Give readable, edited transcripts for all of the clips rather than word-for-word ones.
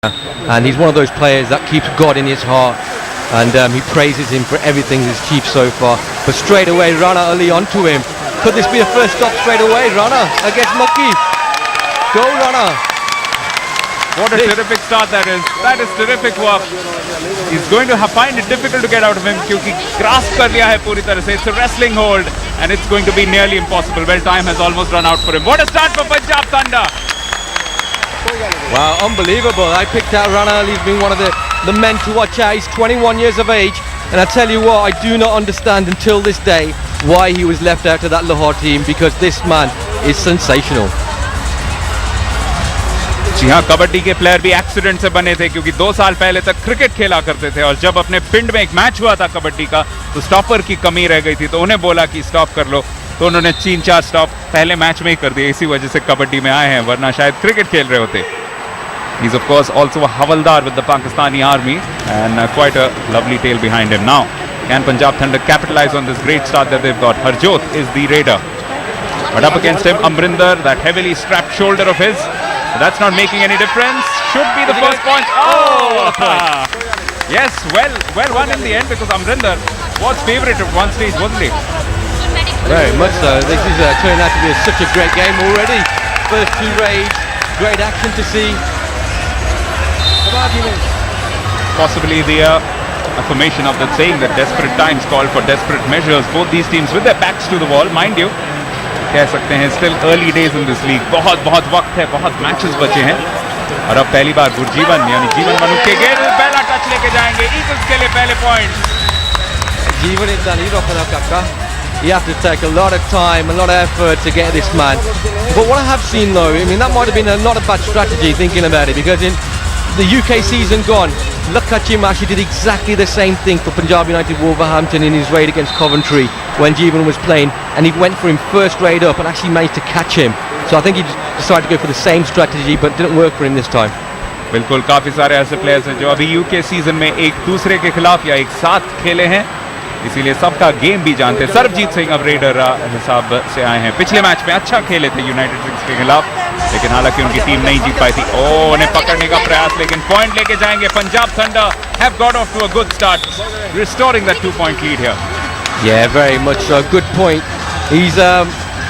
and he's one of those players that keeps God in his heart, and he praises him for everything he's achieved so far. But straight away, Rana Ali onto him. Could this be a first stop straight away? Rana against Muki. Go Rana. What a terrific start that is. That is terrific work. He's going to find it difficult to get out of him क्योंकि grasp कर लिया है पूरी तरह से. It's a wrestling hold and it's going to be nearly impossible. Well, time has almost run out for him. What a start for Punjab Thunder. Wow, unbelievable. I picked out Rana Ali. He's been one of the men to watch out. He's 21 years of age, and I tell you what, I do not understand until this day why he was left out of that Lahore team, because this man is sensational. जी हाँ, कबड्डी के player भी accident से बने थे क्योंकि 2 साल पहले तक क्रिकेट खेला करते थे और जब अपने पिंड में एक मैच हुआ था कबड्डी का तो स्टॉपर की कमी रह गई थी, तो उन्हें बोला कि स्टॉप कर लो, तो उन्होंने 3-4 स्टॉप पहले मैच में ही कर दिए. इसी वजह से कबड्डी में आए हैं, वरना शायद क्रिकेट खेल रहे होते. He's of course also a Havaldar with the Pakistani army and quite a lovely tale behind him. Now, can Punjab Thunder capitalize on this great start that they've got? Harjot is the raider. But up against him, Amrinder, that heavily strapped shoulder of his. That's not making any difference. Should be the first point. Oh! Yes, well won in the end because Amrinder was favourite at one stage, wasn't he? Very much so. This is turning out to be such a great game already. First 2 raids, great action to see. Possibly the affirmation of that saying that desperate times call for desperate measures. Both these teams with their backs to the wall, mind you. कह सकते हैं still early days in this league. बहुत वक्त है, बहुत matches बचे हैं और अब पहली बार गुरजीवन यानी जीवन मनुक के गेंद पहला टच लेके जाएंगे ईगल्स के लिए पहले पॉइंट. जीवन इतना नहीं रोका काका. You have to take a lot of time, a lot of effort to get this man. But what I have seen though, I mean, that might have been not a bad strategy thinking about it, because in the UK season gone, Lakachim actually did exactly the same thing for Punjab United Wolverhampton in his raid against Coventry when Jeevan was playing, and he went for him first raid up and actually managed to catch him. So I think he decided to go for the same strategy, but it didn't work for him this time. बिल्कुल, काफी सारे ऐसे players हैं जो अभी UK season में एक दूसरे के खिलाफ या एक साथ खेले हैं, इसीलिए सबका गेम भी जानते हैं. सरबजीत सिंह अब रेडर हिसाब से आए हैं. पिछले मैच में अच्छा खेले थे यूनाइटेड सिक्स के खिलाफ, लेकिन हालांकि उनकी टीम नहीं जीत पाई थी. उन्हें पकड़ने का प्रयास, लेकिन पॉइंट लेके जाएंगे. Punjab thunder have got off to a good start, restoring that 2-point lead here. Yeah, very much so. Good point. He's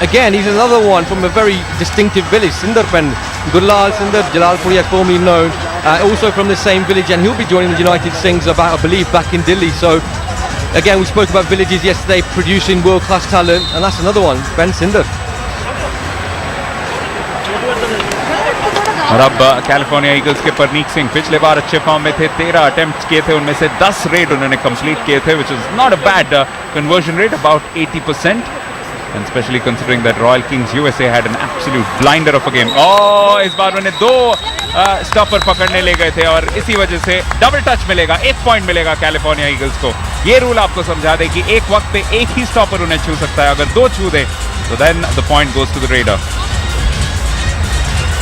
he's another one from a very distinctive village, Sundarpend. Gulal Sundar, Jalalpuri, formerly known, also from the same village, and he'll be joining the United Sings about, I believe, back in Delhi. So again, we spoke about villages yesterday producing world-class talent, and that's another one, Ben Sindar. और अब California eagles के परनीक सिंह पिछले बार अच्छे form में थे. 13 attempts किए थे, उनमें से 10 रेड उन्होंने कंप्लीट किए थे, which is not a bad conversion rate, about 80%, and especially considering that Royal Kings USA had an absolute blinder of a game. इस बार उन्हें 2 स्टॉपर पकड़ने ले गए थे और इसी वजह से डबल टच मिलेगा, 1 पॉइंट मिलेगा कैलिफोर्निया ईगल्स को. ये रूल आपको समझा दे कि एक वक्त पे एक ही स्टॉपर उन्हें छू सकता है. अगर 2 छू दे तो then the point goes to the raider.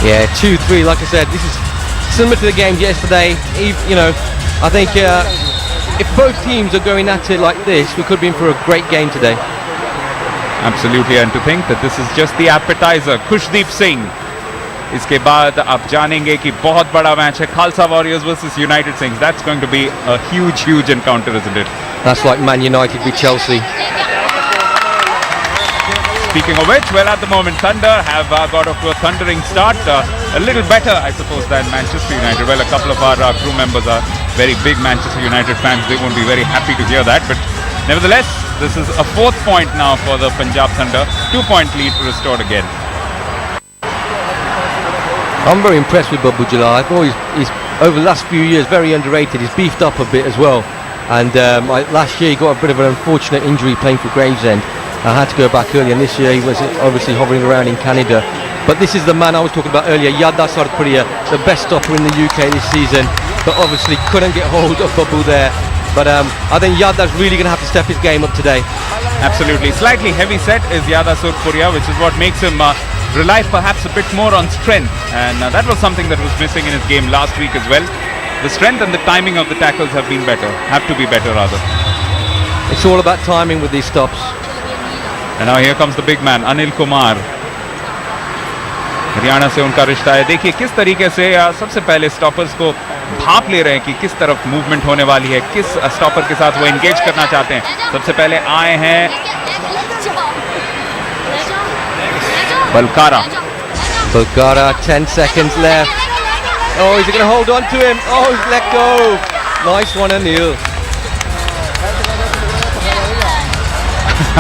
Yeah, 2-3, like I said, this is similar to the games yesterday. You know, I think if both teams are going at it like this, we could be in for a great game today. Absolutely, and to think that this is just the appetizer. Khushdeep Singh. इसके बाद आप जानेंगे कि बहुत बड़ा match है, Khalsa warriors versus United sings. That's going to be a huge encounter, isn't it? That's like Man United with Chelsea. Speaking of which, well, at the moment Thunder have got off to a thundering start, a little better I suppose than Manchester United. Well, a couple of our crew members are very big Manchester United fans. They won't be very happy to hear that, but nevertheless, this is a 4th point now for the Punjab Thunder. 2-point lead restored again. I'm very impressed with Babu Jalal. I thought he's over the last few years very underrated. He's beefed up a bit as well, and last year he got a bit of an unfortunate injury playing for Gravesend. I had to go back early, and this year he was obviously hovering around in Canada. But this is the man I was talking about earlier, Yada Sarpriya, the best stopper in the UK this season, but obviously couldn't get hold of Babu there. But I think Yada's really going to have to step his game up today. Absolutely. Slightly heavy set is Yada Sarpriya, which is what makes him rely perhaps a bit more on strength, and that was something that was missing in his game last week as well. The strength and the timing of the tackles have to be better rather. It's all about timing with these stops. And now here comes the big man, Anil Kumar. Haryana से उनका रिश्ता है। देखिए किस तरीके से सबसे पहले स्टॉपर्स को भाप ले रहे हैं कि किस तरफ मूवमेंट होने वाली है, किस स्टॉपर के साथ वो एंगेज करना चाहते हैं। सबसे पहले आए हैं बलकारा। Bulgara, 10 seconds left. Oh, is he going to hold on to him? Oh, he's let go. Nice one, Anil.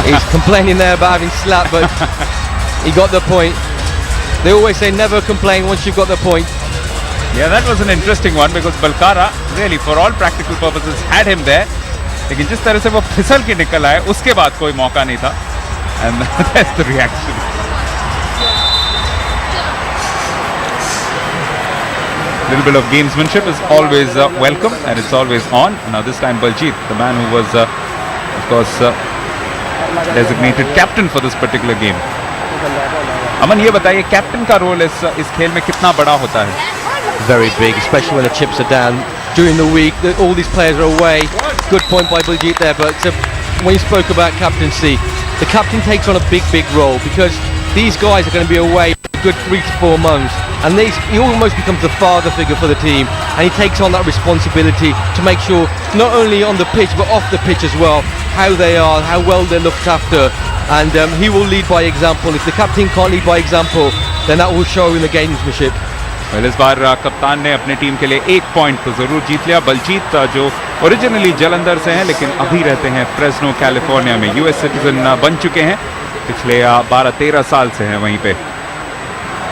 He's complaining there about having slapped, but he got the point. They always say never complain once you've got the point. Yeah, that was an interesting one because Balkara really for all practical purposes had him there. लेकिन जिस तरह से वो फिसल के निकल आए उसके बाद कोई मौका नहीं था. And that's the reaction. Little bit of gamesmanship is always welcome and it's always on. Now this time Baljeet, the man who was of course designated captain for this particular game. अमन ये बताइए captain का role इस खेल में कितना बड़ा होता है? Very big, especially when the chips are down during the week. All these players are away. Good point by Baljeet there, but when you spoke about captaincy, the captain takes on a big role because these guys are going to be away for a good 3 to 4 months, and he almost becomes the father figure for the team, and he takes on that responsibility to make sure not only on the pitch but off the pitch as well, how they are, how well they're looked after, and he will lead by example. If the captain can't lead by example, then that will show in the gamesmanship. well, इस बार कप्तान ने अपने team के लिए 1 point तो जरूर जीत लिया। बलजीत जो ओरिजिनली जलंधर से हैं लेकिन अभी रहते हैं फ्रेस्नो कैलिफोर्निया में, यूएस सिटीजन बन चुके हैं, पिछले 12-13 साल से हैं वहीं पे।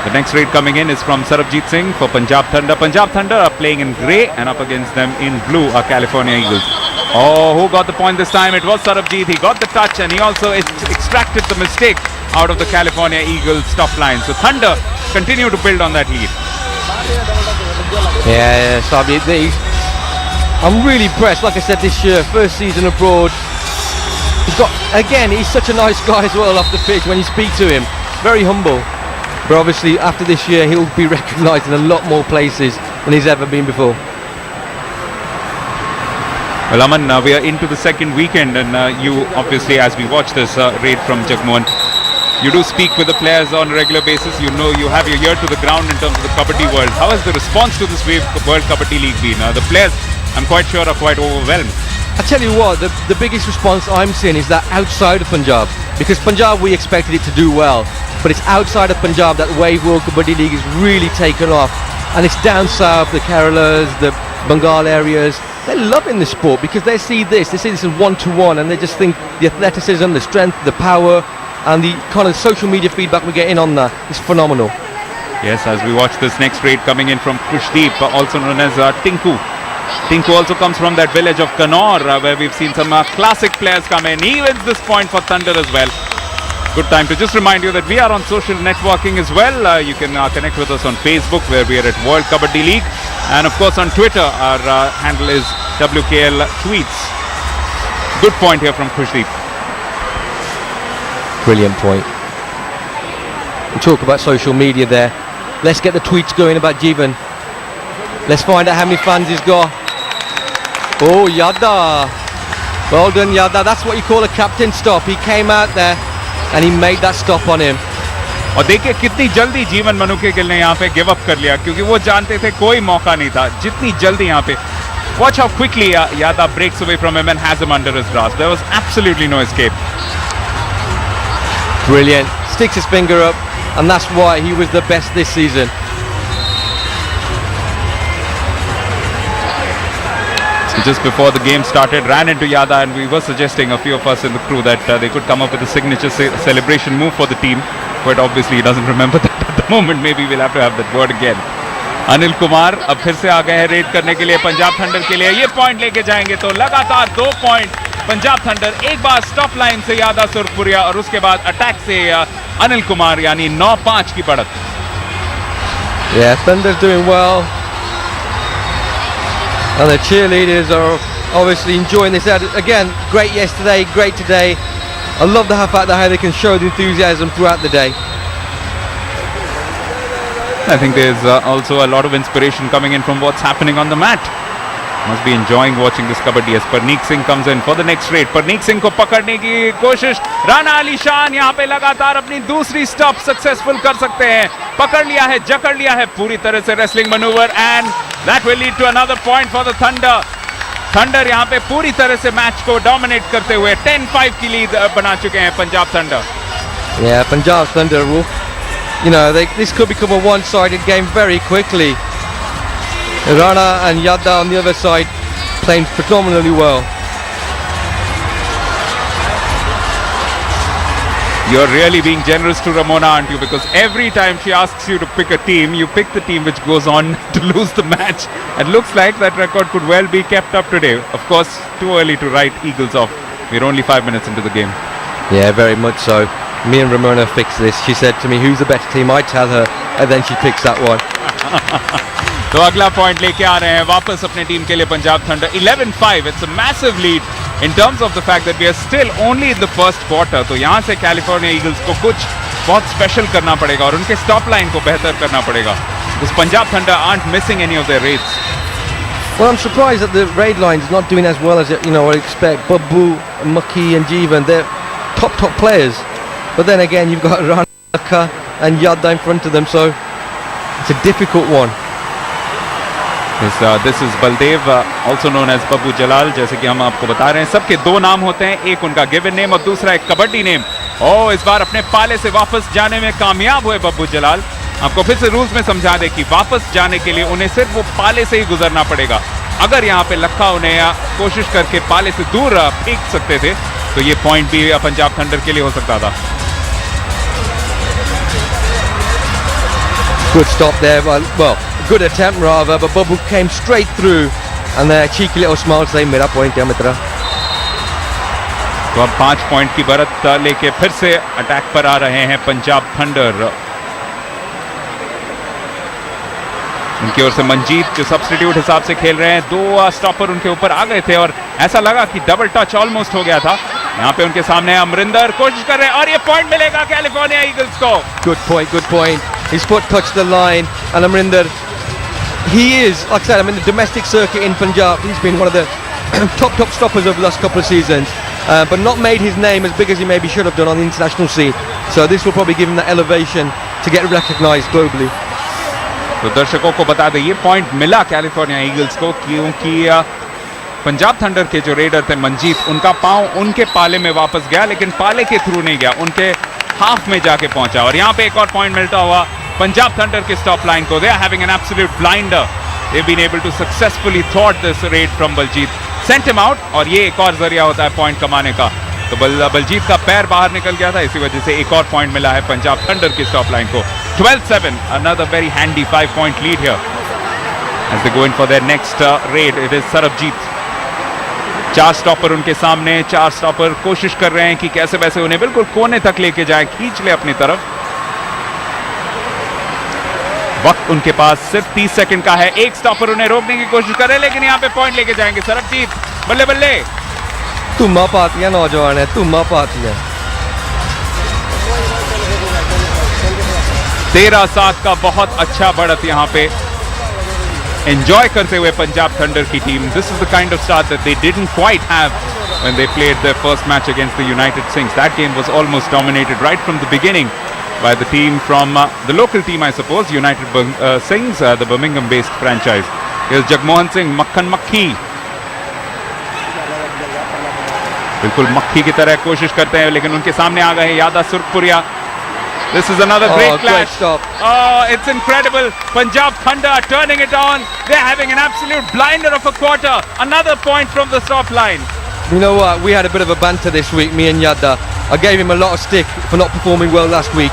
The next raid coming in is from Sarabjit Singh for Punjab Thunder. Punjab Thunder are playing in grey and up against them in blue are California Eagles. Oh, who got the point this time? It was Sarabjit. He got the touch and he also extracted the mistake out of the California Eagles top line. So Thunder continue to build on that lead. Yeah, Sarabjit, I'm really impressed. Like I said, this year, first season abroad. He's such a nice guy as well off the pitch when you speak to him. Very humble. But obviously after this year he'll be recognised in a lot more places than he's ever been before. Well, Aman, we are into the second weekend and you obviously, as we watch this raid from Jagmohan, you do speak with the players on a regular basis. You know you have your ear to the ground in terms of the Kabaddi world. How has the response to this World Kabaddi League been? The players, I'm quite sure, are quite overwhelmed. I tell you what, the biggest response I'm seeing is that outside of Punjab, because Punjab we expected it to do well, but it's outside of Punjab that Wave World Kabaddi League is really taken off, and it's down south, the Keralas, the Bengal areas, they're loving the sport because they see this is one-to-one, and they just think the athleticism, the strength, the power, and the kind of social media feedback we're getting on that is phenomenal. Yes, as we watch this next raid coming in from Kushdeep, also known as Tinku. Tinku also comes from that village of Kannur, where we've seen some classic players come in. He wins this point for Thunder as well. Good time to just remind you that we are on social networking as well. You can connect with us on Facebook, where we are at World Kabaddi League, and of course on Twitter our handle is WKL Tweets. Good point here from Kushdeep. Brilliant point. We talk about social media there. Let's get the tweets going about Jeevan. Let's find out how many fans he's got. Oh, Yada. Well done, Yada. That's what you call a captain stop. He came out there and he made that stop on him. और देखिए कितनी जल्दी जीवन मनुके गिल ने यहाँ पे give up कर लिया, क्योंकि वो जानते थे कोई मौका नहीं था। जितनी जल्दी यहाँ पे, watch how quickly Yada breaks away from him and has him under his grasp. There was absolutely no escape. Brilliant. Sticks his finger up, and that's why he was the best this season. Just before the game started, ran into Yada, and we were suggesting, a few of us in the crew, that they could come up with a signature celebration move for the team, but obviously he doesn't remember that at the moment. Maybe we'll have to have that word again. Anil Kumar अब फिर से आ गए हैं red करने के लिए Punjab thunder के लिए। ये पॉइंट लेके जाएंगे तो लगातार 2 पॉइंट पंजाब थंडर। एक बार स्टॉप लाइन से यादा सुरपुरिया और उसके बाद अटैक से अनिल कुमार, यानी 9-5 की बढ़त। Yeah, Thunder's doing well. And the cheerleaders are obviously enjoying this. Again, great yesterday, great today. I love the fact that how they can show the enthusiasm throughout the day. I think there's also a lot of inspiration coming in from what's happening on the mat. Must be enjoying watching this kabaddi as Parneek Singh comes in for the next raid. Parneek Singh को पकड़ने की कोशिश, राना अली शान यहाँ पे लगातार अपनी दूसरी स्टॉप सक्सेसफुल कर सकते हैं. पकड़ लिया है, जकड़ लिया है पूरी तरह से wrestling manoeuvre, and that will lead to another point for the Thunder. Thunder यहाँ पे पूरी तरह से मैच को डोमिनेट करते हुए 10-5 की लीड बना चुके हैं Punjab thunder. Yeah, Punjab Thunder will, this could become a one-sided game very quickly. Rana and Yadda on the other side playing phenomenally well. You're really being generous to Ramona, aren't you? Because every time she asks you to pick a team, you pick the team which goes on to lose the match. It looks like that record could well be kept up today. Of course, too early to write Eagles off. We're only 5 minutes into the game. Yeah, very much so. Me and Ramona fixed this. She said to me, who's the better team? I tell her, and then she picks that one. तो अगला point लेके आ रहे हैं वापस अपने team के लिए Punjab thunder. 11-5. It's a massive lead in terms of the fact that we are still only in the first quarter. तो यहाँ से कैलिफोर्निया ईगल्स को कुछ बहुत स्पेशल करना पड़ेगा और उनके स्टॉप लाइन को बेहतर करना पड़ेगा. Because Punjab Thunder aren't missing any of their raids. Well, I'm surprised that the raid line's not doing as well as I expect. Babu, Maki, and Jeevan, they're top players. But then again, you've got Rana and Yadda in front of them, so it's a difficult one. This is Baldev, also known as Babu Jalal. जैसे कि हम आपको बता रहे हैं, सबके दो नाम होते हैं, एक उनका गिवन नेम और दूसरा एक कबड्डी नेम. इस बार अपने पाले से वापस जाने में कामयाब हुए बब्बू जलाल. आपको फिर से रूल्स में समझा दे कि वापस जाने के लिए उन्हें सिर्फ वो पाले से ही गुजरना पड़ेगा. अगर यहाँ पे लखा उन्हें कोशिश करके पाले से दूर फेंक सकते थे तो ये पॉइंट भी पंजाब थंडर के लिए हो सकता था. Good stop there, well, good attempt rather, but Babu came straight through, and a cheeky little smile saying मेरा point है मित्रा. तो अब 5 पॉइंट की बढ़त लेके फिर से अटैक पर आ रहे हैं पंजाब थंडर. उनकी ओर से मंजीत जो सब्स्टिट्यूट हिसाब से खेल रहे हैं, 2 स्टॉपर उनके ऊपर आ गए थे और ऐसा लगा कि डबल टच ऑलमोस्ट हो गया था. यहाँ पे उनके सामने अमरिंदर कोशिश कर रहे हैं और ये पॉइंट मिलेगा कैलिफोर्निया ईगल्स को. Good point. His foot touched the line, and Amrinder, he is, like I said, in the domestic circuit in Punjab, he's been one of the top stoppers over the last couple of seasons, but not made his name as big as he maybe should have done on the international scene. So this will probably give him that elevation to get recognised globally. तो दर्शकों को बता दें, ये point मिला California eagles को क्योंकि Punjab thunder के जो रेडर थे मंजीत, उनका पांव उनके पाले में वापस गया, लेकिन पाले के थ्रू नहीं गया, उनके हाफ में जाके पहुंचा. और यहाँ पे एक और पॉइंट मिलता हुआ पंजाब थंडर के स्टॉप लाइन को. They are having an absolute blinder. They have been able to successfully thwart this raid from Baljit, sent him out, और ये एक और जरिया होता है पॉइंट कमाने का. तो बलजीत का पैर बाहर निकल गया था, इसी वजह से एक और पॉइंट मिला है पंजाब थंडर की स्टॉप लाइन को. 12-7, another very handy 5-point lead here as they go in for their next raid. It is Sarabjit. 4 stopper उनके सामने, 4 स्टॉपर कोशिश कर रहे हैं कि कैसे वैसे उन्हें बिल्कुल कोने तक लेके जाए, खींच ले अपनी तरफ. वक्त उनके पास सिर्फ 30 सेकंड का है. एक स्टॉपर उन्हें रोकने की कोशिश कर रहे हैं, लेकिन यहाँ पे पॉइंट लेके जाएंगे सरबजीत. बल्ले बल्ले. तुम्मा पाती है नौजवान है, तुम्मा पाती है. 13-7 का बहुत अच्छा बढ़त यहाँ पे एंजॉय करते हुए पंजाब थंडर की टीम. This is the kind of start that they didn't quite have when they played their first match against the United Singhs. That game was almost dominated right from the beginning by the team from the local team, I suppose, United Singhs, the Birmingham-based franchise. Here's Jagmohan Singh, Makhan Makhi. बिल्कुल मक्खी की तरह कोशिश करते हैं, लेकिन उनके सामने आ गए हैं यादा सुरखपुरिया. This is another great clash. It's incredible. Punjab Thunder turning it on. They're having an absolute blinder of a quarter. Another point from the stop line. You know what? We had a bit of a banter this week, me and Yadda. I gave him a lot of stick for not performing well last week,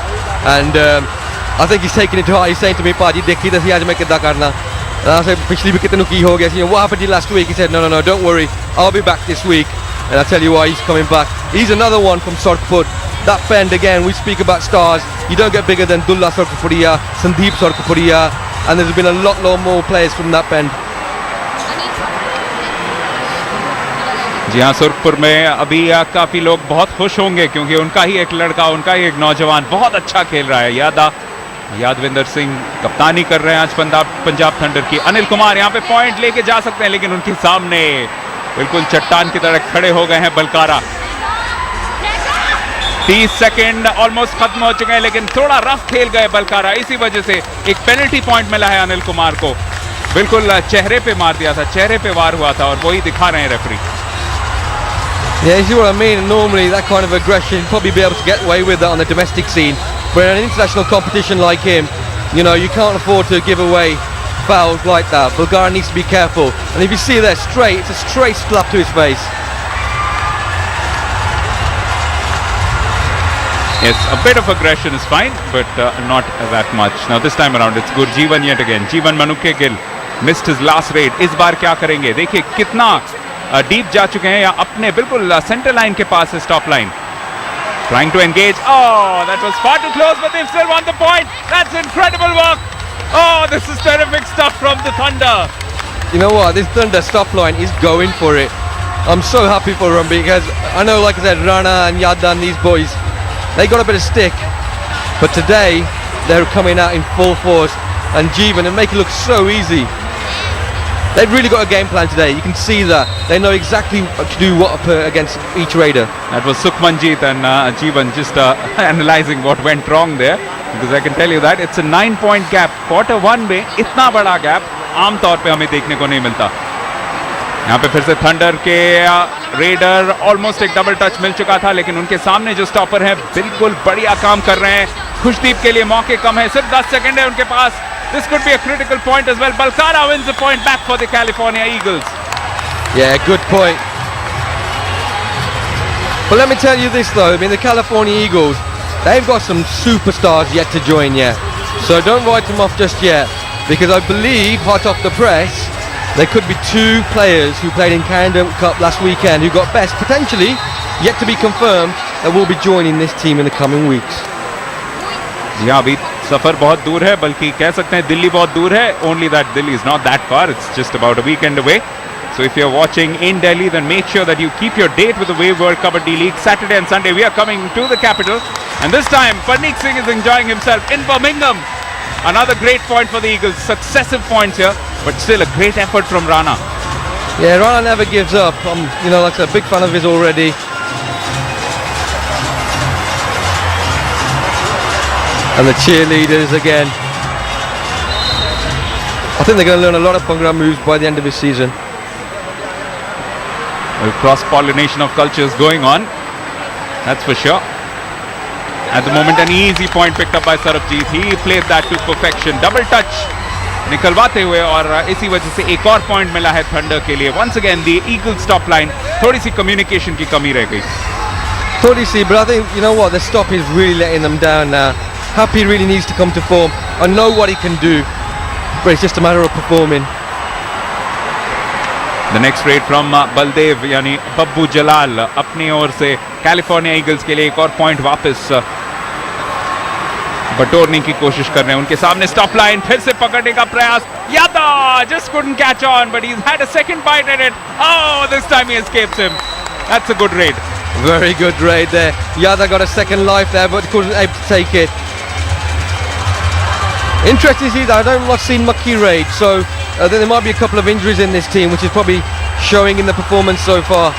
and I think he's taking it to heart. He's saying to me, "Paji, dekhi tas aaj main kidda karna." And I said, "Pichli bhi kitne ki ho gaya? So, what happened to you last week?" He said, "No, don't worry. I'll be back this week." And I tell you why, he's coming back. He's another one from Sorkpur. That bend again. We speak about stars. You don't get bigger than Dullah Sorkpuria, Sandeep Sorkpuria, and there's been a lot more players from that bend. जी हाँ, सुरखपुर में अभी काफी लोग बहुत खुश होंगे क्योंकि उनका ही एक लड़का, उनका ही एक नौजवान बहुत अच्छा खेल रहा है. यादा यादविंदर सिंह कप्तानी कर रहे हैं आज पंजाब थंडर की। अनिल कुमार यहाँ पे पॉइंट लेके जा सकते हैं, लेकिन उनके सामने बिल्कुल चट्टान की तरह खड़े हो गए हैं बलकारा। 30 सेकंड ऑलमोस्ट खत्म हो चुके हैं, लेकिन थोड़ा रफ खेल गए बलकारा, इसी वजह से एक पेनल्टी पॉइंट मिला है अनिल कुमार को। बिल्कुल चेहरे पे मार दिया था, चेहरे पे वार हुआ था, और वही दिखा रहे हैं referee. Yeah, you see what I mean? Normally that kind of aggression, probably be able to get away with that on the domestic scene. But in an international competition like him, you know, you can't afford to give away fouls like that. Bulgaria needs to be careful. And if you see there straight, it's a straight slap to his face. Yes, a bit of aggression is fine, but not that much. Now this time around it's Gurjeevan yet again. Jeevan Manuke Gill missed his last raid. इस बार क्या करेंगे? देखिए कितना deep जा चुके हैं, या अपने बिल्कुल सेंटर लाइन के पास है stop line. Trying to engage. Oh, that was far too close, but they've still won the point. That's incredible work. Oh, this is terrific stuff from the Thunder. You know what? This Thunder stop line is going for it. I'm so happy for them because I know, like I said, Rana and Yadan, these boys, they got a bit of stick. But today, they're coming out in full force. And Jeevan, and make it look so easy. They've really got a game plan today. You can see that. They know exactly what to do against each raider. That was Sukhmanjeet and Jeevan just analyzing what went wrong there. Because I can tell you that it's a 9-point gap. Quarter 1 में इतना बड़ा gap आमतौर पे हमें देखने को नहीं मिलता। यहाँ पे फिर से थंडर के रेडर ऑलमोस्ट एक डबल टच मिल चुका था, लेकिन उनके सामने जो स्टॉपर है बिल्कुल बढ़िया काम कर रहे हैं। खुशदीप के लिए मौके कम है, सिर्फ 10 सेकंड है उनके पास। This could be a critical point as well. Balkara wins the point back for the California Eagles. Yeah, good point. But let me tell you this though, I mean the California Eagles, they've got some superstars yet to join yet. So don't write them off just yet, because I believe, hot off the press, there could be 2 players who played in Canada Cup last weekend who got best, potentially, yet to be confirmed, that will be joining this team in the coming weeks. जी हाँ, अभी सफर बहुत दूर है, बल्कि कह सकते हैं दिल्ली बहुत दूर है। Only that Delhi is not that far. It's just about a weekend away. So if you're watching in Delhi, then make sure that you keep your date with the Wave World Kabaddi League. Saturday and Sunday we are coming to the capital, and this time Parneet Singh is enjoying himself in Birmingham. Another great point for the Eagles. Successive points here, but still a great effort from Rana. Yeah, Rana never gives up. I'm, you know, like I said, a big fan of his already. And the cheerleaders again. I think they're going to learn a lot of Bhangra moves by the end of this season. Well, cross-pollination of cultures going on, that's for sure. At the moment, an easy point picked up by Sarabjit. He played that to perfection. Double touch निकलवाते हुए, और इसी वजह से एक और point मिला है thunder के लिए. Once again, the Eagles stop line, थोड़ी सी communication की कमी रह गई. Thought you see, but I think, you know what, the stop is really letting them down now. Happy really needs to come to form. I know what he can do, but it's just a matter of performing. The next raid from Baldev यानी बब्बू जलाल अपनी ओर से California eagles के लिए एक और point वापस बटोरने की कोशिश कर रहे हैं. उनके सामने स्टॉप लाइन, फिर से पकड़ने का प्रयास. यादा just couldn't catch on, but he's had a second bite at it. Oh, this time he escapes him. That's a good raid. Very good raid there. Yada got a second life there, but couldn't able to take it. Interesting to see that. I don't like seeing Makki raid, so there might be a couple of injuries in this team, which is probably showing in the performance so far.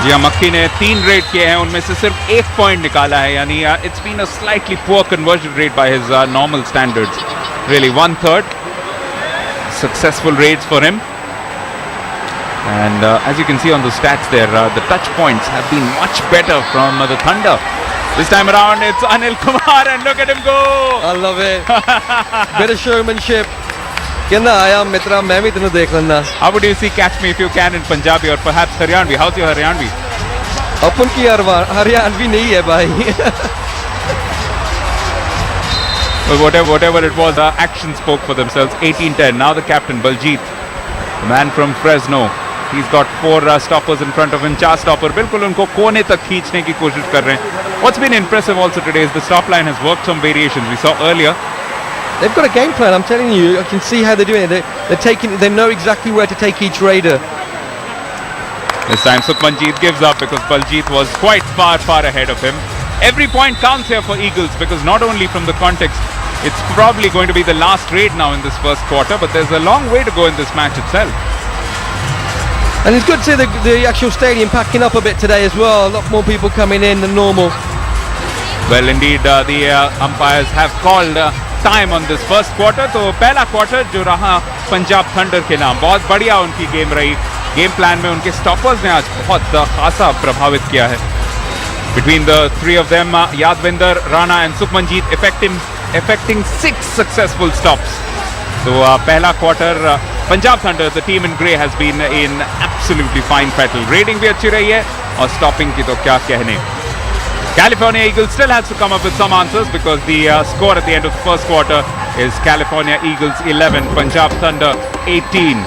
जी हाँ, मक्की ने 3 red किए हैं, उनमें से सिर्फ 1 point निकाला है, यानी it's been a slightly poor conversion rate by his normal standards. Really, 1/3 successful raids for him. And as you can see on the stats there, the touch points have been much better from the Thunder. This time around, it's Anil Kumar, and look at him go! I love it. Bit of showmanship. कहना आया मित्रा, मैं भी तेनू देख लेना. How would you see "Catch Me If You Can" in Punjabi or perhaps Haryanvi? How's your Haryanvi? अपन की हरियाणवी नहीं है भाई. Well, whatever it was, actions spoke for themselves. 18-10. Now the captain Baljeet, the man from Fresno. He's got 4 stoppers in front of him. 4 stopper बिल्कुल उनको कोने तक खींचने की कोशिश कर रहे हैं. What's been impressive also today is the stop line has worked some variations. We saw earlier. They've got a game plan. I'm telling you, I can see how they're doing it. They're taking. They know exactly where to take each raider. This time Sukhmanjeet gives up because Baljeet was quite far ahead of him. every point counts here for Eagles, because not only from the context, it's probably going to be the last raid now in this first quarter, but there's a long way to go in this match itself. And it's good to see the actual stadium packing up a bit today as well. A lot more people coming in than normal. Well, indeed, the umpires have called time on this first quarter. तो पहला quarter जो रहा Punjab thunder के नाम, बहुत बढ़िया उनकी game रही. गेम प्लान में उनके स्टॉपर्स ने आज बहुत खासा प्रभावित किया है. Between the three of them, Yadvinder, Rana and Sukhmanjeet effecting 6 successful stops. So पहला quarter Punjab thunder, the team in grey, has been in absolutely fine fettle. Raiding भी अच्छी रही है और स्टॉपिंग की तो क्या कहने. California Eagles still has to come up with some answers, because the score at the end of the first quarter is California Eagles 11, Punjab Thunder 18.